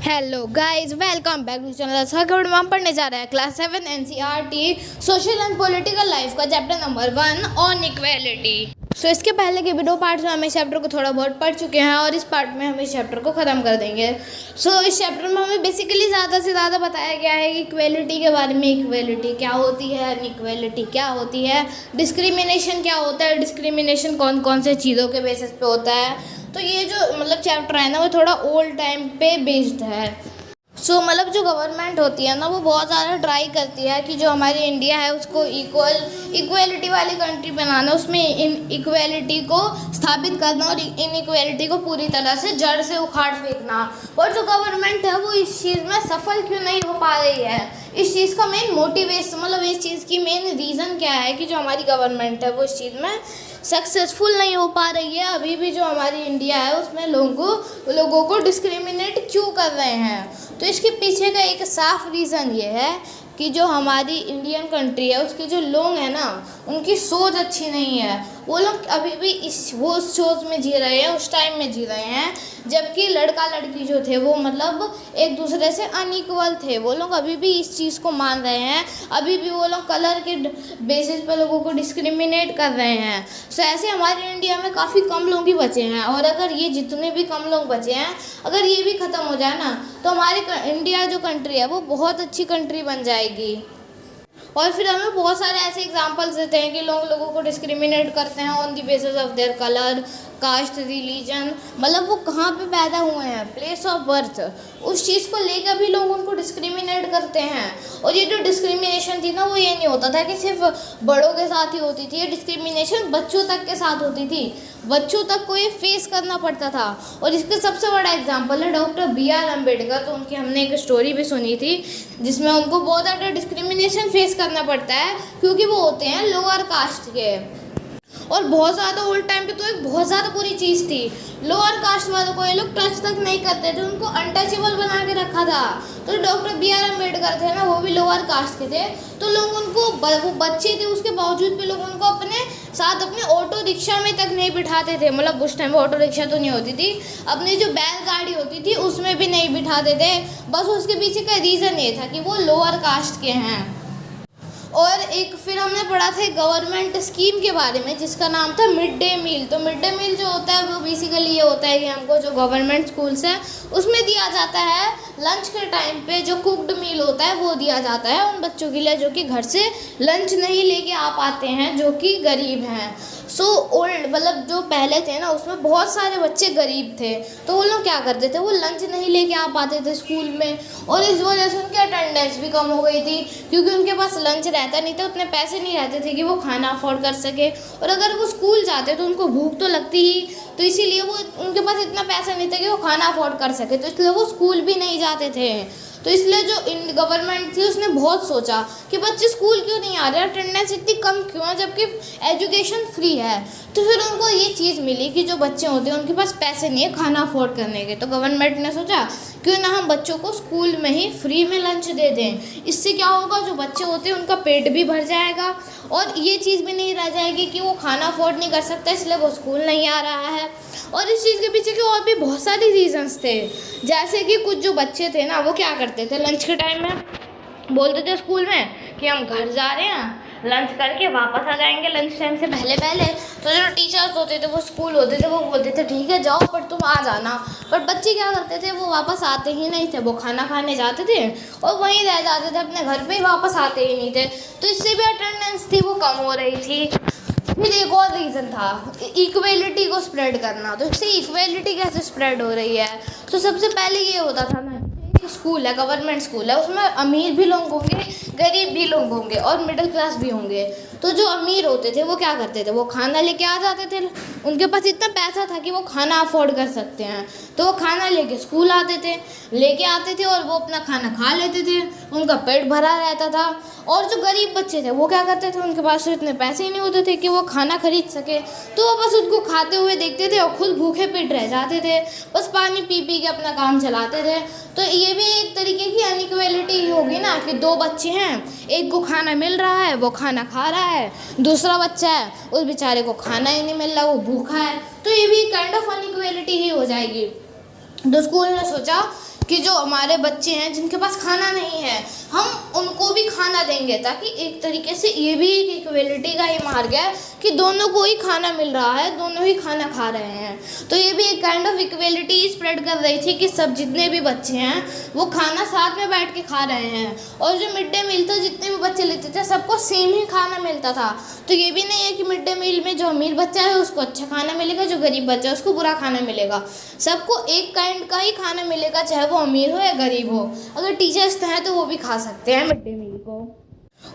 Hello guys, welcome back to channel. Sir हम पढ़ने जा रहे हैं class 7 NCERT social and political life का chapter number 1 on equality. So इसके पहले के भी 2 पार्ट्स में हम इस चैप्टर को थोड़ा बहुत पढ़ चुके हैं और इस पार्ट में हम इस चैप्टर को ख़त्म कर देंगे। सो इस चैप्टर में हमें बेसिकली ज़्यादा से ज़्यादा बताया गया है कि इक्वेलिटी के बारे में, इक्वेलिटी क्या होती है, अनइक्वेलिटी क्या होती है, डिस्क्रिमिनेशन क्या होता है, डिस्क्रिमिनेशन कौन कौन से चीज़ों के बेसिस पे होता है। तो ये जो चैप्टर है ना, वो थोड़ा ओल्ड टाइम पे बेस्ड है। सो जो गवर्नमेंट होती है ना, वो बहुत ज़्यादा ट्राई करती है कि जो हमारी इंडिया है उसको इक्वेलिटी वाली कंट्री बनाना, उसमें इन इक्वेलिटी को स्थापित करना और इन इक्वेलिटी को पूरी तरह से जड़ से उखाड़ फेंकना। और जो गवर्नमेंट है वो इस चीज़ में सफल क्यों नहीं हो पा रही है, इस चीज़ का मेन मोटिवेशन इस चीज़ की मेन रीज़न क्या है कि जो हमारी गवर्नमेंट है वो इस चीज़ में सक्सेसफुल नहीं हो पा रही है। अभी भी जो हमारी इंडिया है उसमें लोगों को डिस्क्रिमिनेट क्यों कर रहे हैं। तो इसके पीछे का एक साफ रीज़न ये है कि जो हमारी इंडियन कंट्री है उसके जो लोग हैं ना, उनकी सोच अच्छी नहीं है। वो लोग अभी भी वो सोच में जी रहे हैं, उस टाइम में जी रहे हैं जबकि लड़का लड़की जो थे वो एक दूसरे से अनइक्वल थे। वो लोग अभी भी इस चीज़ को मान रहे हैं, अभी भी वो लोग कलर के बेसिस पर लोगों को डिस्क्रिमिनेट कर रहे हैं। सो ऐसे हमारे इंडिया में काफ़ी कम लोग ही बचे हैं और अगर ये जितने भी कम लोग बचे हैं, अगर ये भी ख़त्म हो जाए ना, तो हमारी इंडिया जो कंट्री है वो बहुत अच्छी कंट्री बन जाएगी। और फिर हमें बहुत सारे ऐसे एग्जांपल्स देते हैं कि लोगों को डिस्क्रिमिनेट करते हैं on the basis of their colour, caste, religion, वो कहाँ पे पैदा हुए हैं, प्लेस ऑफ बर्थ, उस चीज़ को लेकर भी लोग उनको डिस्क्रिमिनेट करते हैं। और ये जो डिस्क्रिमिनेशन थी ना, वो ये नहीं होता था कि सिर्फ बड़ों के साथ ही होती थी, ये डिस्क्रिमिनेशन बच्चों तक के साथ होती थी, बच्चों तक को ये फेस करना पड़ता था। और इसका सबसे बड़ा एग्जाम्पल है डॉक्टर BR अम्बेडकर। तो उनकी हमने एक स्टोरी भी सुनी थी जिसमें उनको बहुत ज़्यादा डिस्क्रिमिनेशन फेस करना पड़ता है क्योंकि वो होते हैं लोअर कास्ट के। और बहुत ज़्यादा ओल्ड टाइम पे तो एक बहुत ज़्यादा बुरी चीज़ थी, लोअर कास्ट वालों को ये लोग टच तक नहीं करते थे, उनको अनटचेबल बना के रखा था। तो डॉक्टर BR अम्बेडकर थे ना, वो भी लोअर कास्ट के थे, तो लोग उनको, वो बच्चे थे उसके बावजूद भी लोग उनको अपने साथ अपने ऑटो रिक्शा में तक नहीं बिठाते थे। उस टाइम ऑटो रिक्शा तो नहीं होती थी, अपनी जो बैलगाड़ी होती थी उसमें भी नहीं बिठाते थे। बस उसके पीछे का रीज़न ये था कि वो लोअर कास्ट के हैं। और एक फिर हमने पढ़ा था गवर्नमेंट स्कीम के बारे में जिसका नाम था मिड डे मील। तो मिड डे मील जो होता है वो बेसिकली ये होता है कि हमको जो गवर्नमेंट स्कूल्स हैं उसमें दिया जाता है लंच के टाइम पे जो कुकड मील होता है वो दिया जाता है उन बच्चों के लिए जो कि घर से लंच नहीं लेके आ पाते हैं, जो कि गरीब हैं। सो ओल्ड जो पहले थे ना उसमें बहुत सारे बच्चे गरीब थे, तो वो लोग क्या करते थे, वो लंच नहीं लेके आ पाते थे स्कूल में और इस वजह से उनकी अटेंडेंस भी कम हो गई थी क्योंकि उनके पास लंच रहता नहीं था, उतने पैसे नहीं रहते थे कि वो खाना अफोर्ड कर सके। और अगर वो स्कूल जाते तो उनको भूख तो लगती ही, तो इसीलिए वो उनके पास इतना पैसा नहीं था कि वो खाना अफोर्ड कर सके, तो इसलिए वो स्कूल भी नहीं जाते थे। तो इसलिए जो गवर्नमेंट थी उसने बहुत सोचा कि बच्चे स्कूल क्यों नहीं आ रहे, अटेंडेंस इतनी कम क्यों है जबकि एजुकेशन फ्री है। तो फिर उनको ये चीज़ मिली कि जो बच्चे होते हैं उनके पास पैसे नहीं है खाना अफोर्ड करने के, तो गवर्नमेंट ने सोचा क्यों ना हम बच्चों को स्कूल में ही फ्री में लंच दे दें। इससे क्या होगा, जो बच्चे होते हैं उनका पेट भी भर जाएगा और ये चीज़ भी नहीं रह जाएगी कि वो खाना अफोर्ड नहीं कर सकता इसलिए वो स्कूल नहीं आ रहा है। और इस चीज़ के पीछे के और भी बहुत सारे रीजंस थे, जैसे कि कुछ जो बच्चे थे ना वो क्या करते थे, लंच के टाइम में बोलते थे स्कूल में कि हम घर जा रहे हैं, लंच करके वापस आ जाएंगे लंच टाइम से पहले पहले। तो जो टीचर्स होते थे वो स्कूल होते थे वो बोलते थे ठीक है जाओ पर तुम आ जाना, पर बच्चे क्या करते थे, वो वापस आते ही नहीं थे, वो खाना खाने जाते थे और वहीं रह जाते थे, अपने घर पे ही वापस आते ही नहीं थे। तो इससे भी अटेंडेंस थी वो कम हो रही थी। फिर एक और रीज़न था इक्वेलिटी को स्प्रेड करना। तो इससे इक्वेलिटी कैसे स्प्रेड हो रही है, तो सबसे पहले ये होता था ना, स्कूल है, गवर्नमेंट स्कूल है, उसमें अमीर भी लोग होंगे, गरीब भी लोग होंगे और मिडिल क्लास भी होंगे। तो जो अमीर होते थे वो क्या करते थे, वो खाना लेके आ जाते थे, उनके पास इतना पैसा था कि वो खाना अफोर्ड कर सकते हैं, तो वो खाना लेके स्कूल लेके आते थे और वो अपना खाना खा लेते थे, उनका पेट भरा रहता था। और जो गरीब बच्चे थे वो क्या करते थे, उनके पास तो इतने पैसे ही नहीं होते थे कि वो खाना खरीद सके, तो वो बस उनको खाते हुए देखते थे और खुद भूखे पेट रह जाते थे, बस पानी पी पी के अपना काम चलाते थे। तो ये भी एक तरीके की अनइक्वेलिटी ही होगी ना कि 2 बच्चे हैं, एक को खाना मिल रहा है वो खाना खा रहा है, दूसरा बच्चा है उस बेचारे को खाना ही नहीं मिल रहा, वो भूखा है। तो ये भी काइंड ऑफ अनइक्वेलिटी ही हो जाएगी। तो स्कूल ने सोचा कि जो हमारे बच्चे हैं जिनके पास खाना नहीं है, हम उनको भी खाना देंगे, ताकि एक तरीके से ये भी एक इक्वलिटी का ही मार्ग है कि दोनों को ही खाना मिल रहा है, दोनों ही खाना खा रहे हैं। तो ये भी एक काइंड ऑफ इक्वलिटी स्प्रेड कर रही थी कि सब जितने भी बच्चे हैं वो खाना साथ में बैठ के खा रहे हैं। और जो मिड डे मील था, जितने भी बच्चे लेते थे सबको सेम ही खाना मिलता था। तो ये भी नहीं है कि मिड डे मील में जो अमीर बच्चा है उसको अच्छा खाना मिलेगा, जो गरीब बच्चा है उसको बुरा खाना मिलेगा। सबको एक काइंड का ही खाना मिलेगा, चाहे वो अमीर हो या गरीब हो। अगर टीचर्स हैं तो वो भी खा सकते हैं मिड डे मील को।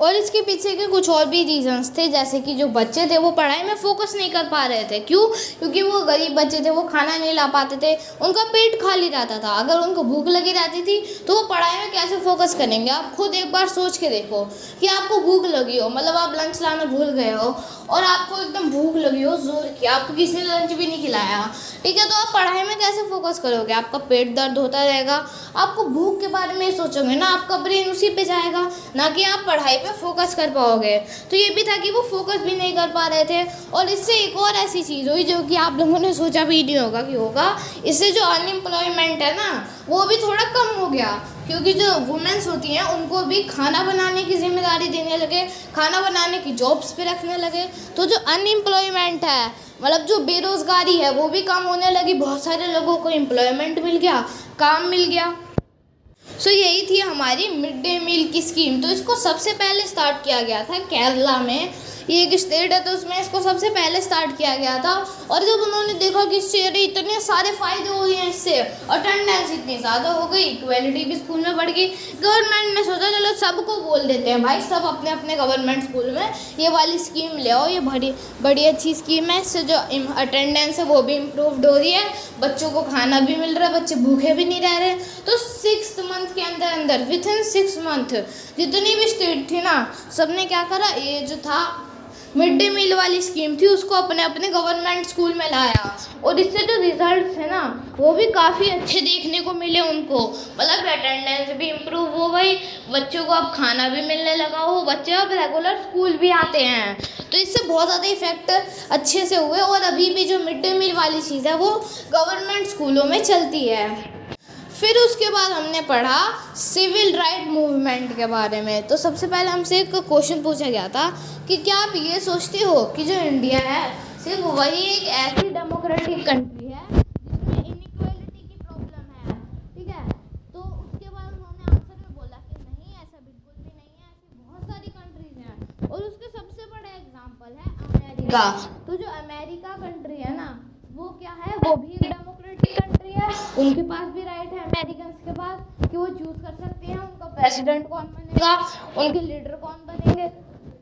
और इसके पीछे के कुछ और भी रीजंस थे, जैसे कि जो बच्चे थे वो पढ़ाई में फोकस नहीं कर पा रहे थे। क्यों? क्योंकि वो गरीब बच्चे थे, वो खाना नहीं ला पाते थे, उनका पेट खाली रहता था। अगर उनको भूख लगी रहती थी तो वो पढ़ाई में कैसे फोकस करेंगे? आप खुद एक बार सोच के देखो कि आपको भूख लगी हो, मतलब आप लंच लाना भूल गए हो और आपको एकदम भूख लगी हो जोर की, आपको किसी ने लंच भी नहीं खिलाया, ठीक है, तो आप पढ़ाई में कैसे फोकस करोगे? आपका पेट दर्द होता रहेगा, आपको भूख के बारे में सोचोगे ना, आपका ब्रेन उसी पे जाएगा, ना कि आप पढ़ाई पे फोकस कर पाओगे। तो ये भी था कि वो फोकस भी नहीं कर पा रहे थे। और इससे एक और ऐसी चीज़ हुई जो कि आप लोगों ने सोचा भी नहीं होगा कि होगा, इससे जो अनएम्प्लॉयमेंट है ना वो भी थोड़ा कम हो गया, क्योंकि जो वुमेन्स होती हैं उनको भी खाना बनाने की जिम्मेदारी देने लगे, खाना बनाने की जॉब्स पे रखने लगे। तो जो अनएम्प्लॉयमेंट है, मतलब जो बेरोज़गारी है, वो भी कम होने लगी। बहुत सारे लोगों को एम्प्लॉयमेंट मिल गया, काम मिल गया। सो यही थी हमारी मिड डे मील की स्कीम। तो इसको सबसे पहले स्टार्ट किया गया था केरला में, ये एक स्टेट है तो उसमें इसको सबसे पहले स्टार्ट किया गया था। और जब उन्होंने देखा कि इससे इतने सारे फ़ायदे हो गए हैं, इससे अटेंडेंस इतनी ज़्यादा हो गई, इक्वलिटी भी स्कूल में बढ़ गई, गवर्नमेंट ने सोचा चलो सबको बोल देते हैं भाई, सब अपने अपने गवर्नमेंट स्कूल में ये वाली स्कीम ले आओ, ये बड़ी अच्छी स्कीम है। इससे जो अटेंडेंस है वो भी इम्प्रूव्ड हो रही है, बच्चों को खाना भी मिल रहा है, बच्चे भूखे भी नहीं रह रहे। तो 6 मंथ के अंदर विद इन 6 मंथ जितनी भी स्टेट थी ना, सबने क्या करा, ये जो था मिड डे मील वाली स्कीम थी उसको अपने अपने गवर्नमेंट स्कूल में लाया। और इससे जो रिजल्ट्स है ना वो भी काफ़ी अच्छे देखने को मिले उनको, मतलब अटेंडेंस भी इम्प्रूव हो गई, बच्चों को अब खाना भी मिलने लगा हो, बच्चे अब रेगुलर स्कूल भी आते हैं। तो इससे बहुत ज़्यादा इफेक्ट अच्छे से हुए। और अभी भी जो मिड डे मील वाली चीज़ है वो गवर्नमेंट स्कूलों में चलती है। फिर उसके बाद हमने पढ़ा सिविल राइट मूवमेंट के बारे में। तो सबसे पहले हमसे एक क्वेश्चन पूछा गया था कि क्या आप ये सोचते हो कि जो इंडिया है सिर्फ वही एक ऐसी डेमोक्रेटिक कंट्री है जिसमें इनइक्वालिटी की प्रॉब्लम है, ठीक है? तो उसके बाद उन्होंने आंसर में बोला कि नहीं, ऐसा बिल्कुल भी नहीं है, ऐसी बहुत सारी कंट्रीज हैं। और उसके सबसे बड़ा एग्जाम्पल है अमेरिका। तो जो अमेरिका कंट्री है ना वो क्या है, वो भी एक डेमोक्रेटिक कंट्री है, उनके पास भी राइट है अमेरिकन्स के पास कि वो चूज कर सकते हैं उनका प्रेसिडेंट कौन बनेगा, उनके लीडर कौन बनेंगे,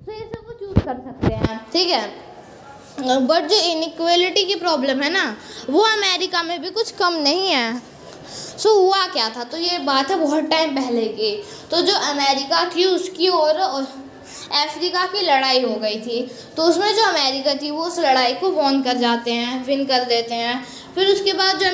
तो ये सब वो चूज कर सकते हैं, ठीक है। बट जो इनइक्वालिटी की प्रॉब्लम है ना वो अमेरिका में भी कुछ कम नहीं है। सो हुआ क्या था, तो ये बात है बहुत टाइम पहले की। तो जो अमेरिका थी उसकी और अफ्रीका की लड़ाई हो गई थी। तो उसमें जो अमेरिका थी वो उस लड़ाई को वॉन कर जाते हैं, विन कर देते हैं। फिर उसके बाद जो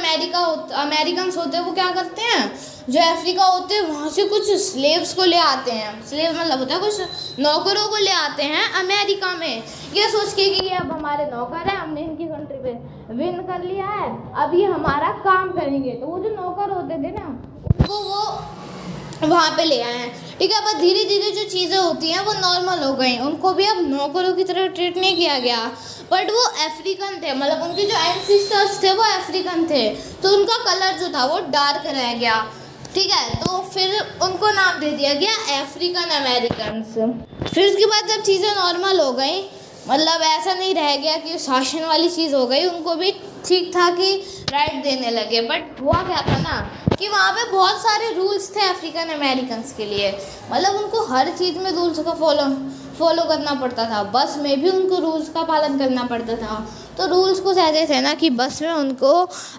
अमेरिकन्स होते हैं वो क्या करते हैं, जो अफ्रीका होते हैं वहाँ से कुछ स्लेव्स को ले आते हैं, स्लेव मतलब होता है कुछ नौकरों को ले आते हैं अमेरिका में, ये सोच के कि ये अब हमारे नौकर हैं, हमने इनकी कंट्री पे विन कर लिया है, अब ये हमारा काम करेंगे। तो वो जो नौकर होते थे ना उनको वो वहाँ पे ले आए हैं, ठीक है। बस धीरे धीरे जो चीज़ें होती हैं वो नॉर्मल हो गई, उनको भी अब नौकरों की तरह ट्रीट नहीं किया गया। बट वो अफ्रीकन थे, मतलब उनके जो एंसेस्टर्स थे वो अफ्रीकन थे, तो उनका कलर जो था वो डार्क रह गया, ठीक है। तो फिर उनको नाम दे दिया गया अफ्रीकन अमेरिकन्स। फिर उसके बाद जब चीज़ें नॉर्मल हो गई, मतलब ऐसा नहीं रह गया कि शासन वाली चीज़ हो गई, उनको भी ठीक ठाक ही राइट देने लगे। बट हुआ क्या था ना कि वहाँ पे बहुत सारे रूल्स थे अफ्रीकन अमेरिकन्स के लिए, मतलब उनको हर चीज़ में रूल्स का फॉलो करना पड़ता था। बस में भी उनको रूल्स का पालन करना पड़ता था। तो रूल्स कुछ ऐसे थे ना कि बस में उनको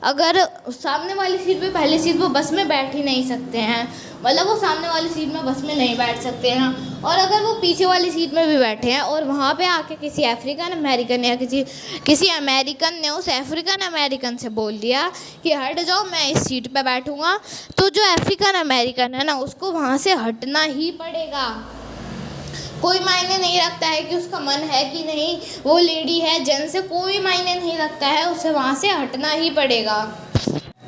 अगर सामने वाली सीट पे पहली सीट वो बस में बैठ ही नहीं सकते हैं, मतलब वो सामने वाली सीट में बस में नहीं बैठ सकते हैं। और अगर वो पीछे वाली सीट में भी बैठे हैं और वहाँ पे आके किसी अफ्रीकन अमेरिकन या किसी अमेरिकन ने उस अफ्रीकन अमेरिकन से बोल दिया कि हट जाओ, मैं इस सीट पे बैठूँगा, तो जो अफ्रीकन अमेरिकन है ना उसको वहाँ से हटना ही पड़ेगा। कोई मायने नहीं रखता है कि उसका मन है कि नहीं, वो लेडी है जेंट्स से कोई मायने नहीं रखता है, उसे वहाँ से हटना ही पड़ेगा।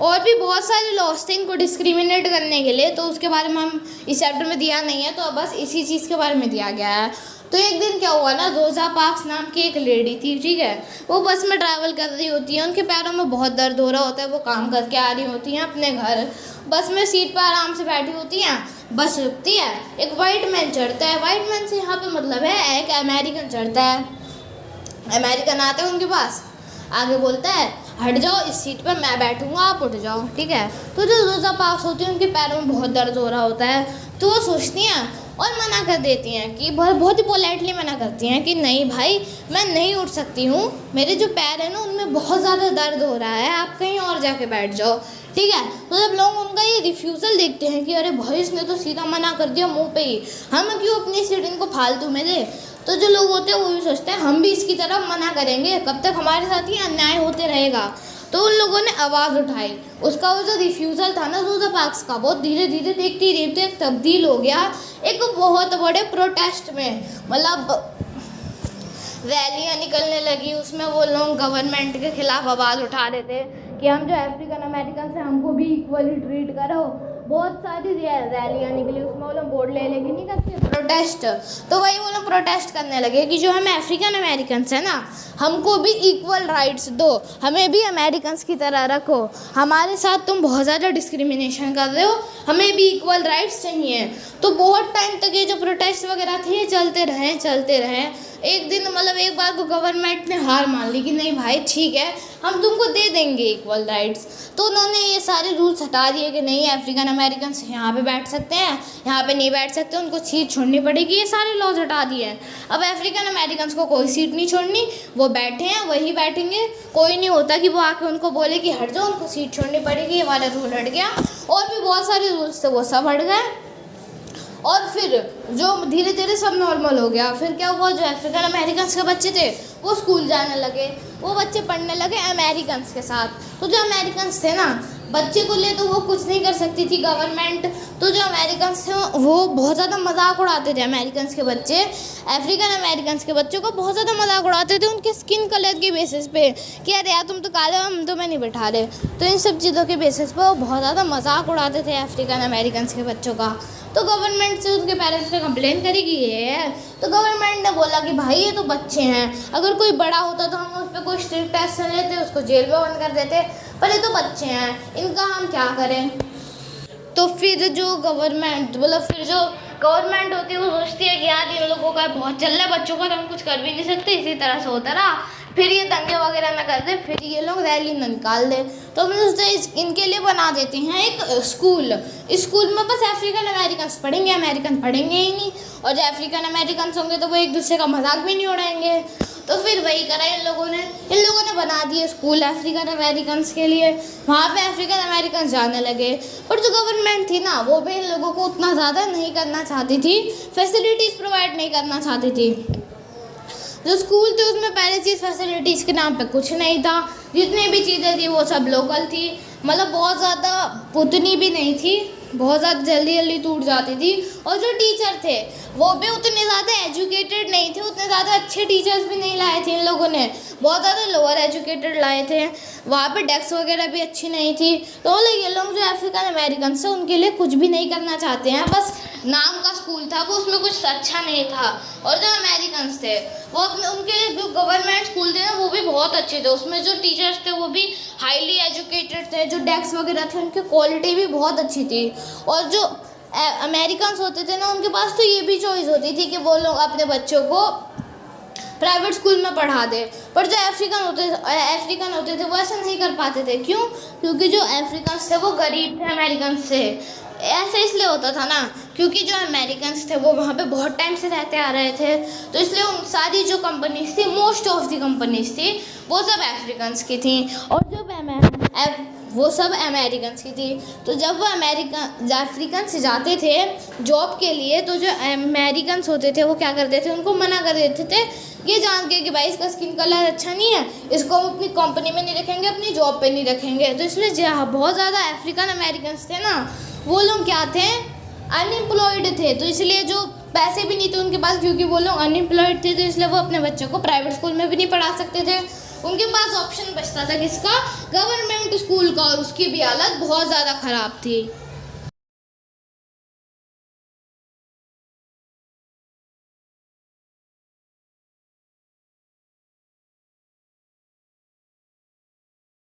और भी बहुत सारे लॉज थे इनको डिस्क्रिमिनेट करने के लिए, तो उसके बारे में हम इस चैप्टर में दिया नहीं है, तो बस इसी चीज़ के बारे में दिया गया है। तो एक दिन क्या हुआ ना, रोज़ा पार्क्स नाम की एक लेडी थी, ठीक है, वो बस में ट्रैवल कर रही होती है, उनके पैरों में बहुत दर्द हो रहा होता है, वो काम करके आ रही होती हैं अपने घर, बस में सीट पर आराम से बैठी होती हैं, बस रुकती है, एक वाइट मैन चढ़ता है। वाइट मैन से यहाँ पे मतलब है एक अमेरिकन चढ़ता है। अमेरिकन आता है उनके पास, आगे बोलता है हट जाओ, इस सीट पर मैं बैठूंगा, आप उठ जाओ, ठीक है। तो जो रोज़ा पार्क्स होती है उनके पैरों में बहुत दर्द हो रहा होता है, तो वो सोचती हैं और मना कर देती हैं कि बहुत ही पोलाइटली मना करती हैं कि नहीं भाई, मैं नहीं उठ सकती हूँ, मेरे जो पैर हैं ना उनमें बहुत ज़्यादा दर्द हो रहा है, आप कहीं और जाके बैठ जाओ, ठीक है। तो जब लोग उनका ये रिफ्यूज़ल देखते हैं कि अरे भाई इसने तो सीधा मना कर दिया मुंह पे ही, हम क्यों अपनी सीट इनको फालतू में दे, तो जो लोग होते हैं वो भी सोचते हैं हम भी इसकी तरफ मना करेंगे, कब तक हमारे साथ ही अन्याय होते रहेगा। तो उन लोगों ने आवाज़ उठाई, उसका वो जो रिफ्यूज़ल था ना रोज़ा पार्क्स का, बहुत धीरे धीरे देखते ही देखते तब्दील हो गया एक बहुत बड़े प्रोटेस्ट में, मतलब रैलियाँ निकलने लगी, उसमें वो लोग गवर्नमेंट के खिलाफ आवाज़ उठा रहे थे कि हम जो अफ्रीकन अमेरिकन से हमको भी इक्वली ट्रीट करो। बहुत सारी रैलियाँ निकली, उसमें वो लोग बोर्ड ले लेके नहीं करते प्रोटेस्ट, तो वही वो लोग प्रोटेस्ट करने लगे कि जो हम अफ्रीकन अमेरिकन हैं ना, हमको भी इक्वल राइट्स दो, हमें भी अमेरिकन्स की तरह रखो, हमारे साथ तुम बहुत ज़्यादा डिस्क्रिमिनेशन कर रहे हो, हमें भी इक्वल राइट्स चाहिए। तो बहुत टाइम तक ये जो प्रोटेस्ट वगैरह थे चलते रहे। एक दिन मतलब एक बार को गवर्नमेंट ने हार मान ली कि नहीं भाई ठीक है, हम तुमको दे देंगे इक्वल राइट्स। तो उन्होंने ये सारे रूल्स हटा दिए कि नहीं अफ्रीकन अमेरिकन यहाँ पे बैठ सकते हैं, यहाँ पे नहीं बैठ सकते, उनको सीट छोड़नी पड़ेगी, ये सारे लॉज हटा दिए हैं। अब अफ्रीकन अमेरिकन को कोई सीट नहीं छोड़नी, वो बैठे हैं वही बैठेंगे, कोई नहीं होता कि वो आके उनको बोले कि हट जाओ, उनको सीट छोड़नी पड़ेगी, ये वाला रूल हट गया। और भी बहुत सारे रूल्स थे वो सब हट गए, और फिर जो धीरे धीरे सब नॉर्मल हो गया। फिर क्या हुआ, जो अफ्रीकन अमेरिकन के बच्चे थे वो स्कूल जाने लगे, वो बच्चे पढ़ने लगे अमेरिकन के साथ। तो जो अमेरिकन थे ना, बच्चे को ले तो वो कुछ नहीं कर सकती थी गवर्नमेंट, तो जो अमेरिकन थे वो बहुत ज़्यादा मजाक उड़ाते थे, अमेरिकन के बच्चे अफ्रीकन अमेरिकन के बच्चों को बहुत ज़्यादा मजाक उड़ाते थे उनके स्किन कलर के बेसिस पे कि अरे यार तुम तो काले हो, हम तुम्हें नहीं बैठा रहे। तो इन सब चीज़ों के बेसिस पे वो बहुत ज़्यादा मजाक उड़ाते थे अफ्रीकन अमेरिकन के बच्चों का। तो गवर्नमेंट से उनके पेरेंट्स ने कंप्लेन करी कि ये है, तो गवर्नमेंट ने बोला कि भाई ये तो बच्चे हैं, अगर कोई बड़ा होता तो हम उस पर कोई स्ट्रिक्ट एक्शन लेते, उसको जेल में बंद कर देते, पर ये तो बच्चे हैं, इनका हम क्या करें। तो फिर जो गवर्नमेंट होती है वो सोचती है कि यार इन लोगों का बहुत चल रहा है बच्चों का, तो हम कुछ कर भी नहीं सकते, इसी तरह से होता रहा, फिर ये दंगे वगैरह ना कर दे, फिर ये लोग रैली ना निकाल दे, तो हम सोचते इनके लिए बना देते हैं एक स्कूल। इस स्कूल में बस अफ्रीकन अमेरिकन पढ़ेंगे, अमेरिकन पढ़ेंगे ही नहीं, और जो अफ्रीकन अमेरिकन होंगे तो वो एक दूसरे का मजाक भी नहीं उड़ाएंगे। तो फिर वही करा इन लोगों ने बना दिए स्कूल अफ्रीकन अमेरिकन के लिए, वहाँ पे अफ्रीकन अमेरिकन जाने लगे। पर जो गवर्नमेंट थी ना वो भी इन लोगों को उतना ज़्यादा नहीं करना चाहती थी, फैसिलिटीज़ प्रोवाइड नहीं करना चाहती थी। जो स्कूल थे उसमें पहले चीज़ फैसिलिटीज़ के नाम पे कुछ नहीं था, जितनी भी चीज़ें थी वो सब लोकल थी, मतलब बहुत ज़्यादा उतनी भी नहीं थी, बहुत ज़्यादा जल्दी टूट जाती थी। और जो टीचर थे वो भी उतने ज़्यादा एजुकेटेड नहीं थे, उतने ज़्यादा अच्छे टीचर्स भी नहीं लाए थे इन लोगों ने, बहुत ज़्यादा लोअर एजुकेटेड लाए थे, वहाँ पे डेस्क वगैरह भी अच्छी नहीं थी। तो ये लोग जो अफ्रीकन अमेरिकन से उनके लिए कुछ भी नहीं करना चाहते हैं, बस नाम का स्कूल था वो, उसमें कुछ अच्छा नहीं था। और जो अमेरिकन थे वो उनके जो गवर्नमेंट स्कूल थे ना वो भी बहुत अच्छे थे, उसमें जो टीचर्स थे वो भी हाईली एजुकेटेड थे, जो डेस्क वगैरह थे उनकी क्वालिटी भी बहुत अच्छी थी। और जो अमेरिकन होते थे ना उनके पास तो ये भी चॉइस होती थी कि वो लोग अपने बच्चों को प्राइवेट स्कूल में पढ़ा दे, पर जो अफ्रीकन होते थे वो ऐसा नहीं कर पाते थे। क्यों? क्योंकि जो अफ्रीकन थे वो गरीब थे अमेरिकन से। ऐसा इसलिए होता था ना क्योंकि जो अमेरिकन्स थे वो वहाँ पे बहुत टाइम से रहते आ रहे थे, तो इसलिए उन सारी जो कंपनीज थी, मोस्ट ऑफ द कंपनीज थी वो सब अफ्रीकन्स की थी, और जो वो सब अमेरिकन्स की थी। तो जब वो अफ्रीकन्स जाते थे जॉब के लिए, तो जो अमेरिकन्स होते थे वो क्या करते थे, उनको मना कर देते थे, ये जान के कि भाई इसका स्किन कलर अच्छा नहीं है, इसको हम अपनी कंपनी में नहीं रखेंगे, अपनी जॉब पे नहीं रखेंगे। तो इसलिए बहुत ज़्यादा अफ्रीकन अमेरिकन्स थे ना वो लोग क्या थे, अनएम्प्लॉयड थे, तो इसलिए जो पैसे भी नहीं थे उनके पास, क्योंकि वो लोग अनएम्प्लॉयड थे, तो इसलिए वो अपने बच्चों को प्राइवेट स्कूल में भी नहीं पढ़ा सकते थे। उनके पास ऑप्शन बचता था किसका, गवर्नमेंट स्कूल का, और उसकी भी हालत बहुत ज़्यादा ख़राब थी।